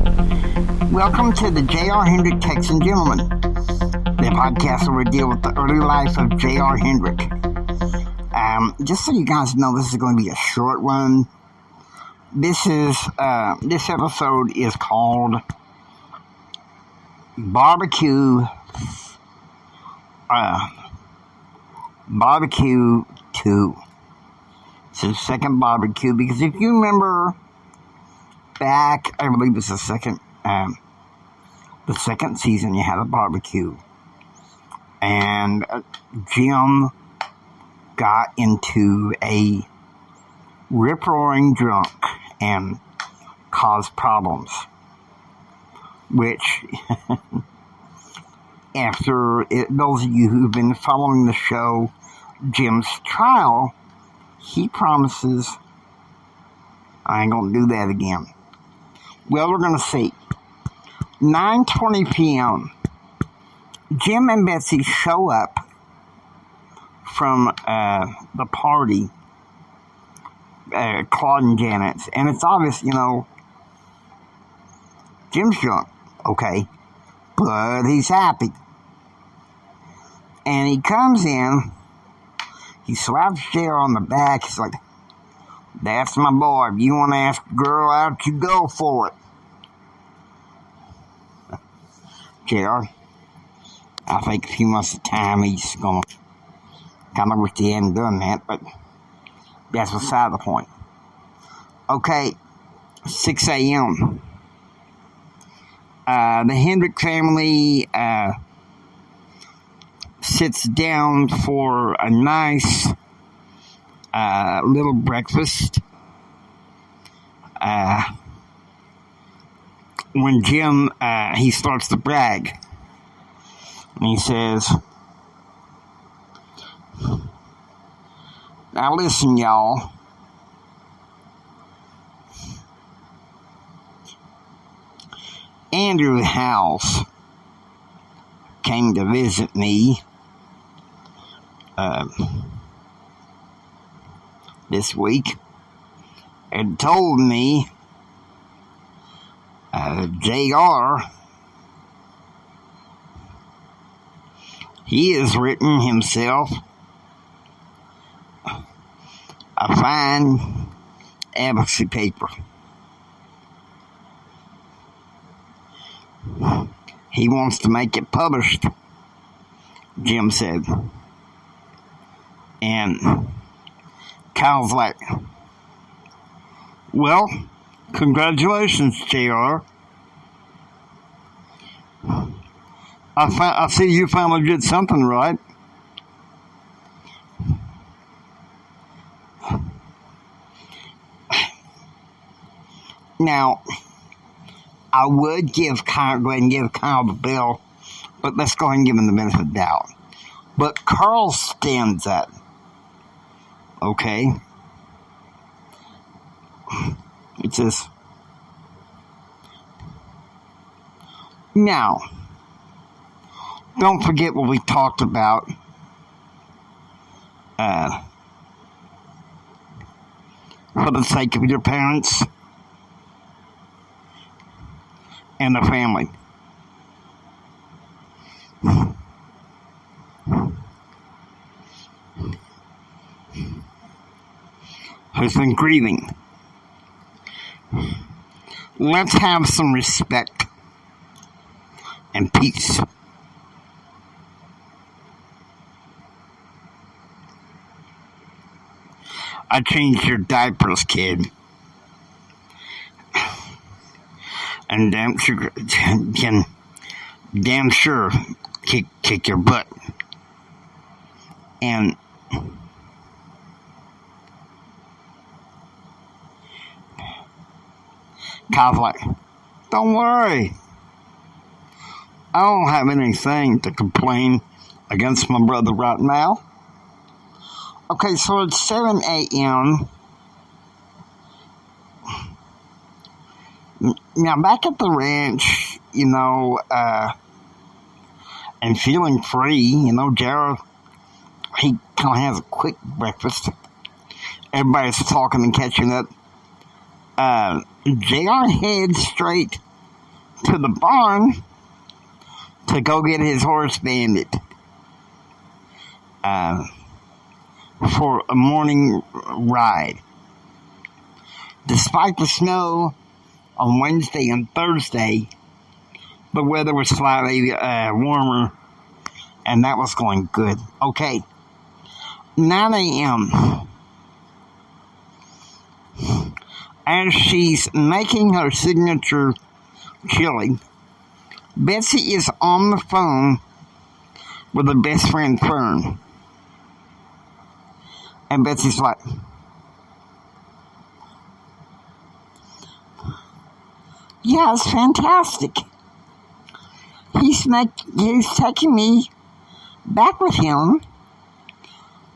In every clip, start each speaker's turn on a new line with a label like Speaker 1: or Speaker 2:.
Speaker 1: Welcome to the J.R. Hendrick Texan Gentleman, the podcast where we deal with the early life of J.R. Hendrick. Just so you guys know, this is going to be a short one. This episode is called Barbecue 2. It's the second barbecue, because if you remember back, I believe it's the second season, you had a barbecue, and Jim got into a rip-roaring drunk and caused problems, which those of you who've been following the show, Jim's trial, he promises, I ain't gonna do that again. Well, we're gonna see. 9:20 p.m. Jim and Betsy show up from the party, Claude and Janet's, and it's obvious, Jim's drunk, okay, but he's happy. And he comes in, he slaps JR on the back, he's like, "That's my boy. If you want to ask a girl out, you go for it." JR, I think a few months of time, he's going to kind of wish he hadn't done that, but that's beside the point. Okay, 6 a.m. The Hendrick family sits down for a nice little breakfast. When Jim, he starts to brag. And he says, "Now listen, y'all. Andrew House came to visit me this week and told me JR, he has written himself a fine advocacy paper. He wants to make it published," Jim said. And Kyle's like, "Well, congratulations, JR. I see you finally did something right." Now, I would go ahead and give Kyle the bill, but let's go ahead and give him the benefit of the doubt. But Carl stands up. Okay? It says, now, don't forget what we talked about for the sake of your parents and the family. Who's been grieving. Let's have some respect and peace. I changed your diapers, kid. And damn sure kick your butt. And Kyle's like, "Don't worry. I don't have anything to complain against my brother right now." Okay, so it's 7 a.m. Now, back at the ranch, and feeling free, Jared, he kind of has a quick breakfast. Everybody's talking and catching up. JR heads straight to the barn to go get his horse Bandit for a morning ride. Despite the snow on Wednesday and Thursday, the weather was slightly warmer, and that was going good. Okay, 9 a.m. As she's making her signature chili, Betsy is on the phone with her best friend Fern. And Betsy's like, yeah, it's fantastic. He's taking me back with him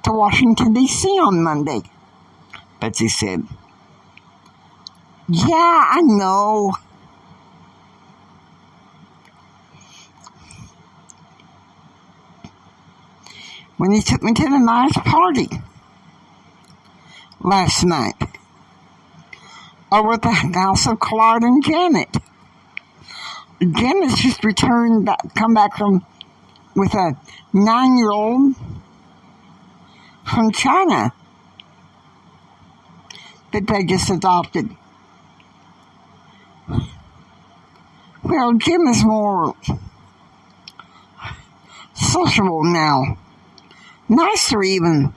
Speaker 1: to Washington, D.C. on Monday. Betsy said, yeah, I know. When he took me to the nice party last night over at the house of Claude and Janet. Janet's just come back with a 9-year-old from China that they just adopted. Well, Jim is more sociable now. Nicer even.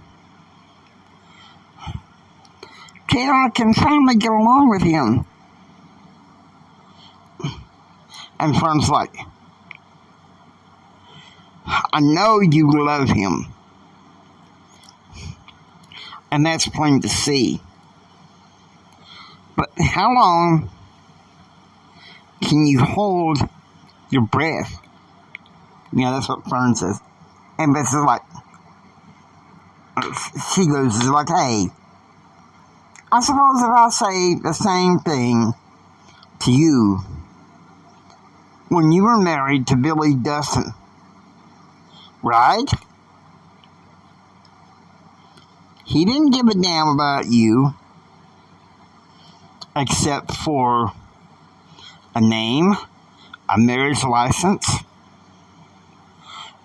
Speaker 1: JR can finally get along with him. And Fern's like, I know you love him. And that's plain to see. But how long can you hold your breath? Yeah, that's what Fern says. And Betsy's like, she goes like, hey, I suppose if I say the same thing to you when you were married to Billy Dustin, right? He didn't give a damn about you except for a name, a marriage license,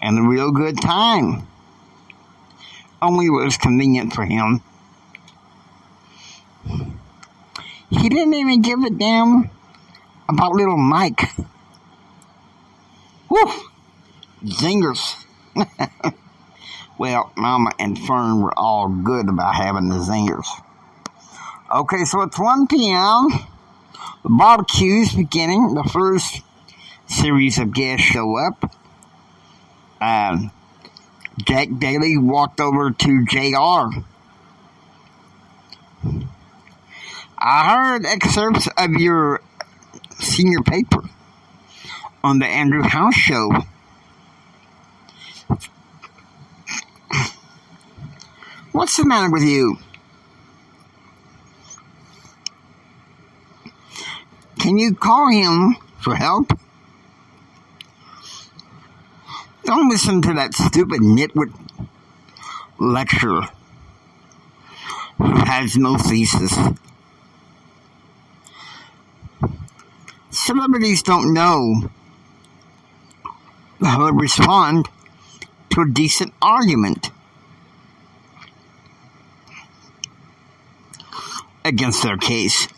Speaker 1: and a real good time. Only what was convenient for him. He didn't even give a damn about little Mike. Woof! Zingers. Well, Mama and Fern were all good about having the zingers. Okay, so it's 1 p.m. The barbecue's beginning. The first series of guests show up. Jack Daly walked over to JR. I heard excerpts of your senior paper on the Andrew House show. What's the matter with you? Can you call him for help? Don't listen to that stupid nitwit lecturer who has no thesis. Celebrities don't know how to respond to a decent argument against their case.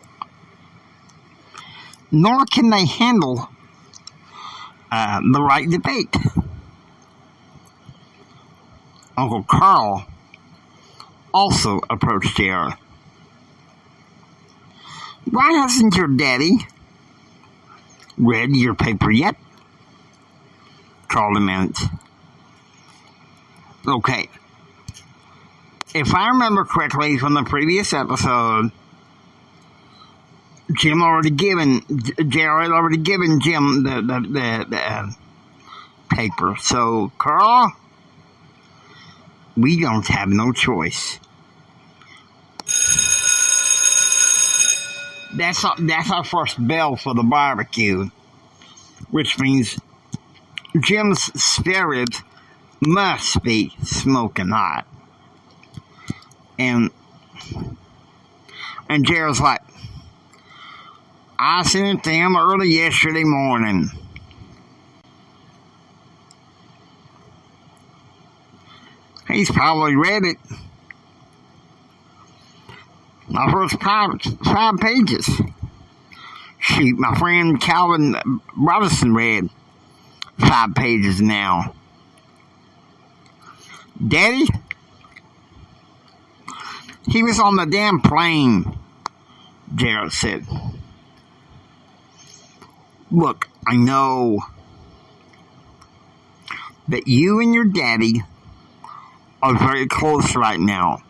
Speaker 1: Nor can they handle the right debate. Uncle Carl also approached JR. Why hasn't your daddy read your paper yet? Carl demanded. Okay. If I remember correctly from the previous episode, JR had already given Jim the paper. So, Carl, we don't have no choice. That's our first bell for the barbecue, which means Jim's spirit must be smoking hot. And JR's like, I sent it to him early yesterday morning. He's probably read it. My first 5 pages. Shoot, my friend Calvin Robinson read 5 pages now. Daddy? He was on the damn plane, Jared said. Look, I know that you and your daddy are very close right now,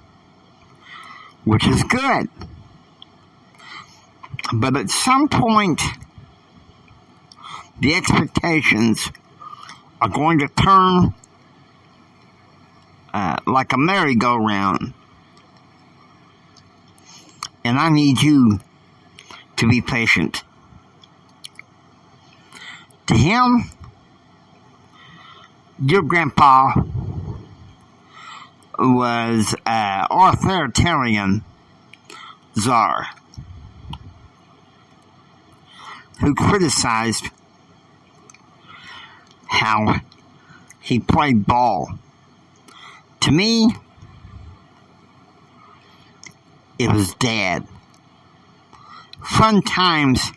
Speaker 1: which is good. But at some point, the expectations are going to turn like a merry-go-round. And I need you to be patient. To him, your grandpa was an authoritarian czar who criticized how he played ball. To me, it was Dad. Fun times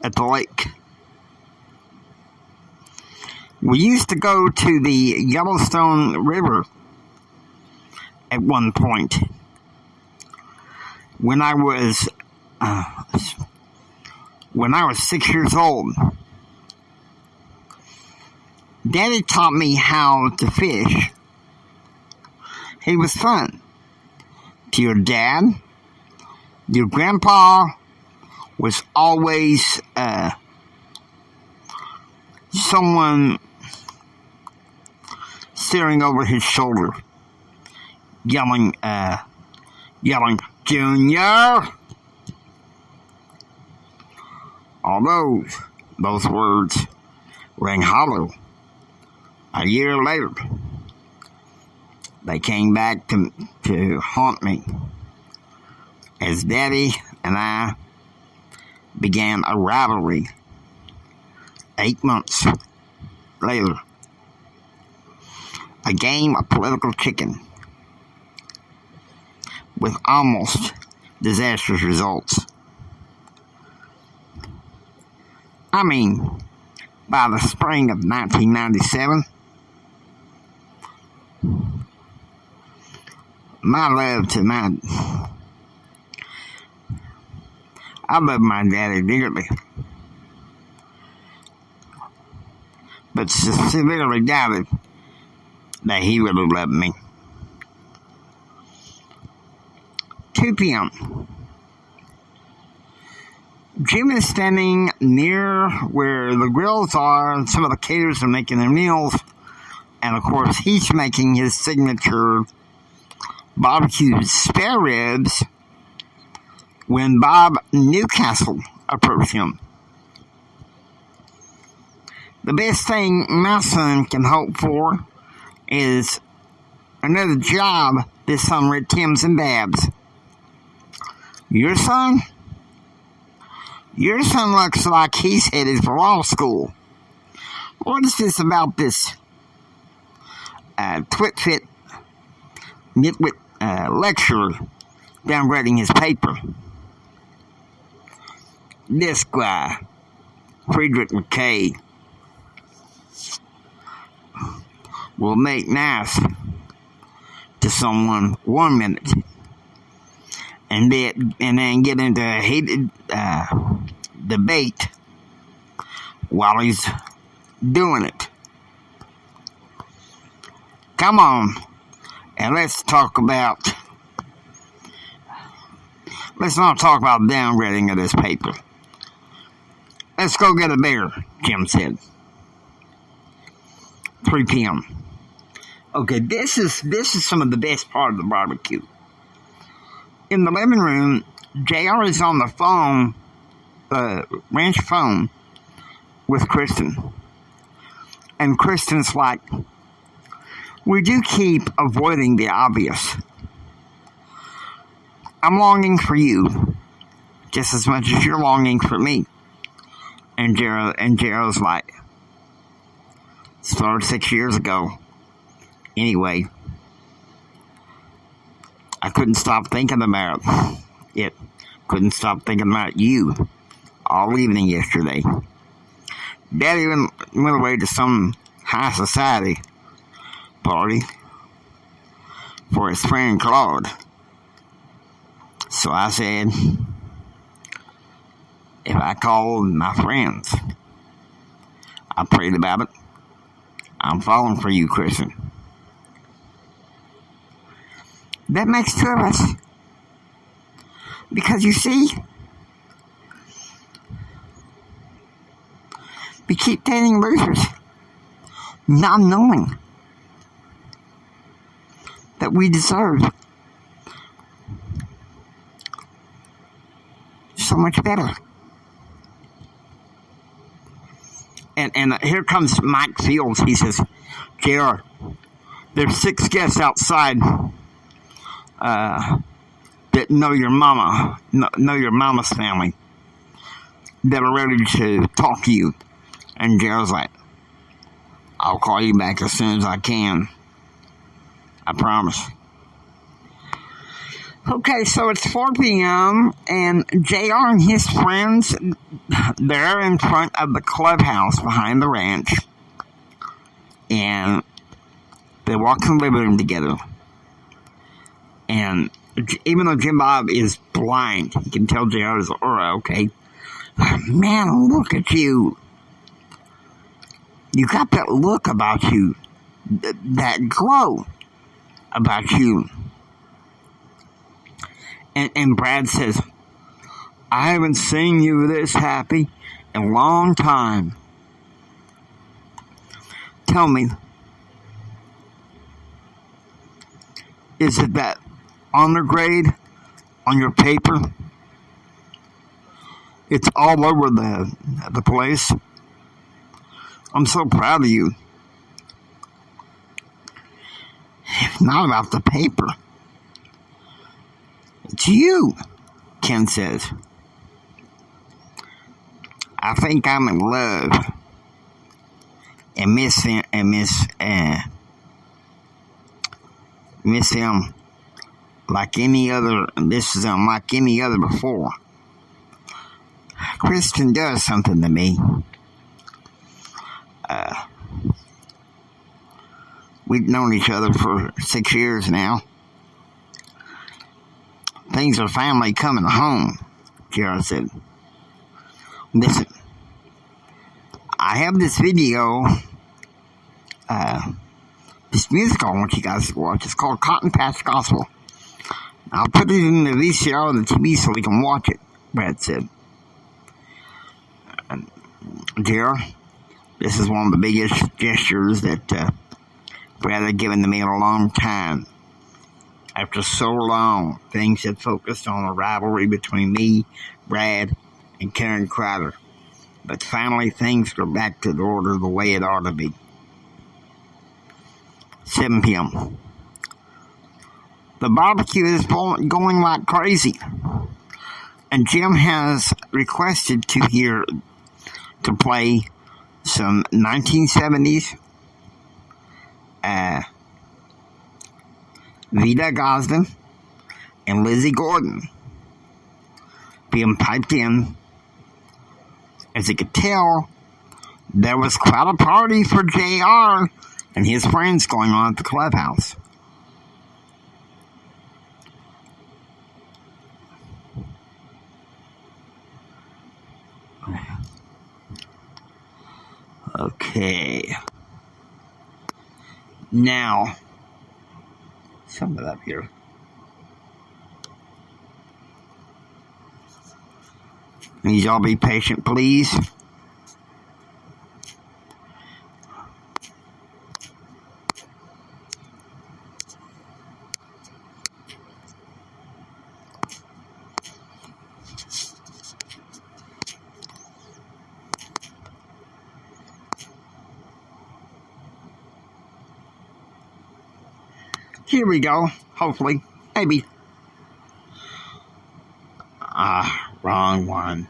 Speaker 1: at the lake. We used to go to the Yellowstone River at one point when I was 6 years old. Daddy taught me how to fish. He was fun. To your dad, your grandpa was always someone staring over his shoulder, yelling, Junior! All those words rang hollow. A year later, they came back to haunt me as Daddy and I began a rivalry 8 months later. A game of political chicken with almost disastrous results. I mean, by the spring of 1997, I love my daddy dearly, but severely doubted that he really loved me. 2 p.m. Jim is standing near where the grills are, and some of the caterers are making their meals, and of course he's making his signature barbecue spare ribs when Bob Newcastle approached him. The best thing my son can hope for is another job this summer at Tim's and Babs. Your son looks like he's headed for law school. What is this about this twit-fit nitwit lecturer downgrading his paper? This guy, Friedrich McKay, will make nice to someone 1 minute and then get into a heated debate while he's doing it. Come on, and let's not talk about downgrading of this paper. Let's go get a beer, Jim said. 3 p.m. Okay, this is some of the best part of the barbecue. In the living room, JR is on the phone, ranch phone, with Kristen. And Kristen's like, we do keep avoiding the obvious. I'm longing for you just as much as you're longing for me. And Gerald's like, started 6 years ago. Anyway, I couldn't stop thinking about it. Couldn't stop thinking about you all evening yesterday. Daddy went away to some high society party for his friend Claude. So I said, if I called my friends, I prayed about it. I'm falling for you, Kristen. That makes two of us. Because you see, we keep dating losers, not knowing that we deserve so much better. And here comes Mike Fields. He says, JR, there's 6 guests outside that know your mama, know your mama's family, that are ready to talk to you. And JR's like, I'll call you back as soon as I can. I promise. Okay, so it's 4 p.m. and JR and his friends, they're in front of the clubhouse behind the ranch. And they walk in the living room together. And even though Jim Bob is blind, he can tell JR's aura, okay? Man, look at you. You got that look about you. That glow about you. And Brad says, I haven't seen you this happy in a long time. Tell me, is it that honor grade on your paper? It's all over the place. I'm so proud of you. It's not about the paper. It's you, Ken says. I think I'm in love. And miss him like any other, this is unlike any other before. Kristen does something to me. We've known each other for 6 years now. Things are finally coming home, Jared said. Listen, I have this video, this musical I want you guys to watch. It's called Cotton Patch Gospel. I'll put it in the VCR on the TV so we can watch it, Brad said. Jared, this is one of the biggest gestures that Brad had given to me in a long time. After so long, things had focused on a rivalry between me, Brad, and Karen Crowder. But finally, things go back to the order the way it ought to be. 7 p.m. The barbecue is going like crazy. And Jim has requested to play some 1970s Vida Gosden and Lizzie Gordon being piped in. As you could tell, there was quite a party for JR and his friends going on at the clubhouse. Okay. Now, sum it up here. Please y'all be patient, please. Here we go. Hopefully. Maybe. Wrong. wrong one.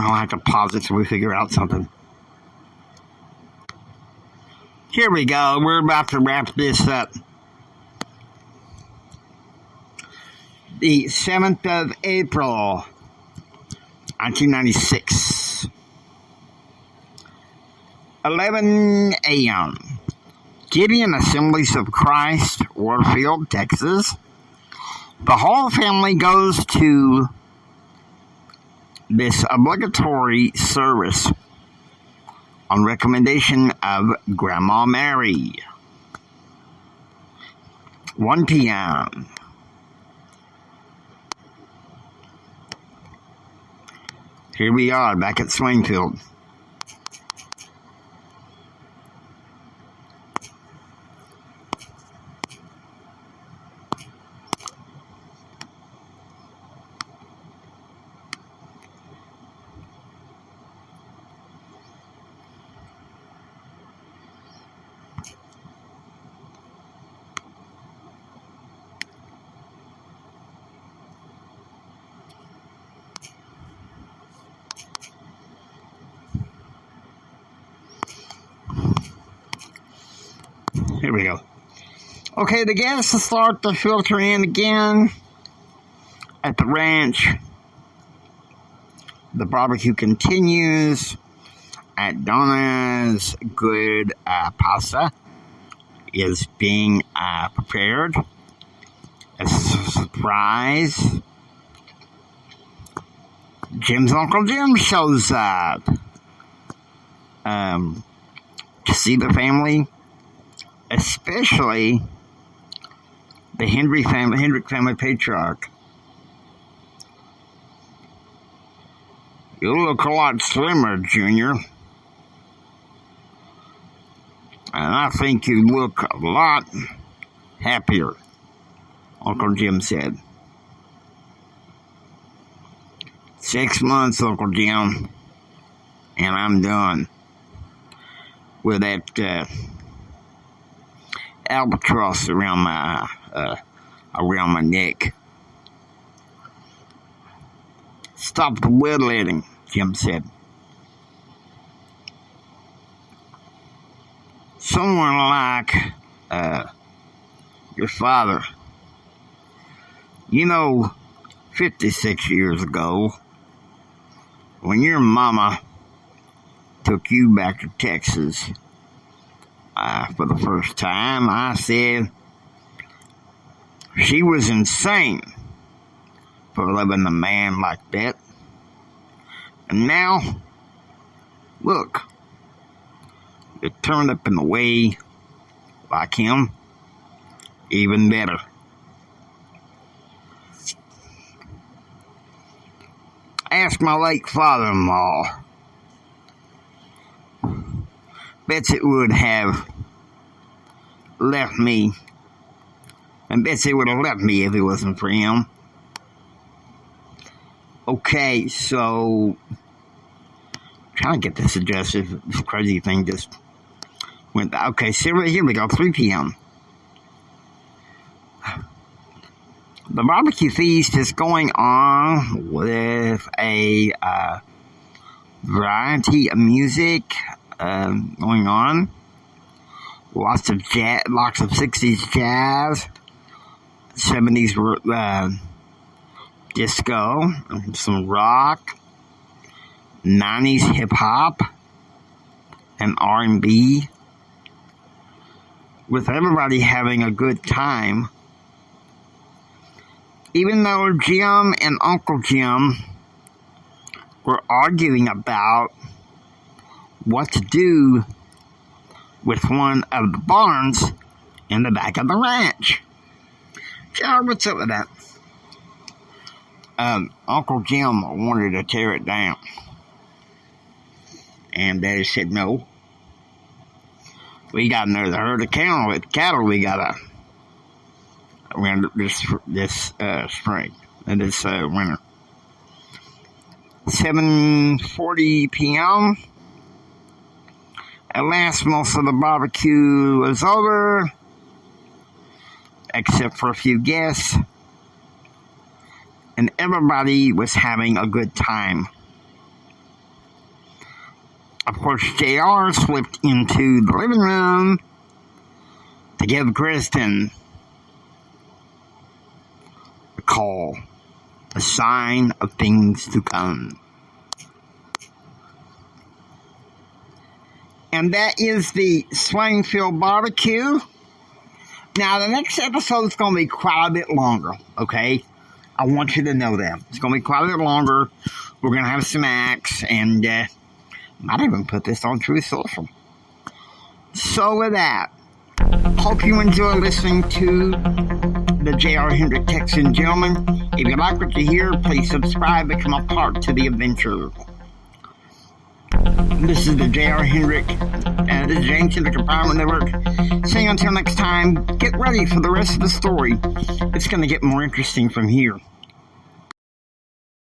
Speaker 1: I'll have to pause it so we figure out something. Here we go. We're about to wrap this up. The 7th of April, 1996. 11 a.m. Gideon Assemblies of Christ, Warfield, Texas. The whole family goes to this obligatory service on recommendation of Grandma Mary. 1 p.m. Here we are back at Swainfield. Here we go. Okay, the gas start to filter in again at the ranch. The barbecue continues at Donna's. Good pasta is being prepared. A surprise. Jim's Uncle Jim shows up to see the family. Especially the Hendrick family patriarch. You look a lot slimmer, Junior. And I think you look a lot happier, Uncle Jim said. 6 months, Uncle Jim, and I'm done with that albatross around my neck. Stop the whittling, Jim said. Someone like your father. 56 years ago, when your mama took you back to Texas for the first time, I said she was insane for loving a man like that. And now, look, it turned up in the way like him, even better. Ask my late father-in-law. Betsy would have left me, and Betsy would have left me if it wasn't for him. Okay, so trying to get this adjusted. This crazy thing just went. Okay, so here we go. 3 p.m. The barbecue feast is going on with a variety of music going on. Lots of jazz, lots of 60s jazz, 70s disco, some rock, 90s hip hop, and R&B. With everybody having a good time. Even though Jim and Uncle Jim were arguing about what to do with one of the barns in the back of the ranch. John, what's up with that? Uncle Jim wanted to tear it down. And Daddy said, no. We got another herd of cattle we got around this spring and this winter. 7:40 p.m. At last, most of the barbecue was over, except for a few guests, and everybody was having a good time. Of course, JR slipped into the living room to give Kristen a call, a sign of things to come. And that is the Swainfield BBQ. Now, the next episode is going to be quite a bit longer, okay? I want you to know that. It's going to be quite a bit longer. We're going to have some acts, and might even put this on True Social. So with that, hope you enjoy listening to the J.R. Hendrick Texan Gentleman. If you like what you hear, please subscribe, become a part to the adventure. This is the J.R. Hendrick, this is James Hendrick Empowerment Network. Saying until next time, get ready for the rest of the story. It's going to get more interesting from here.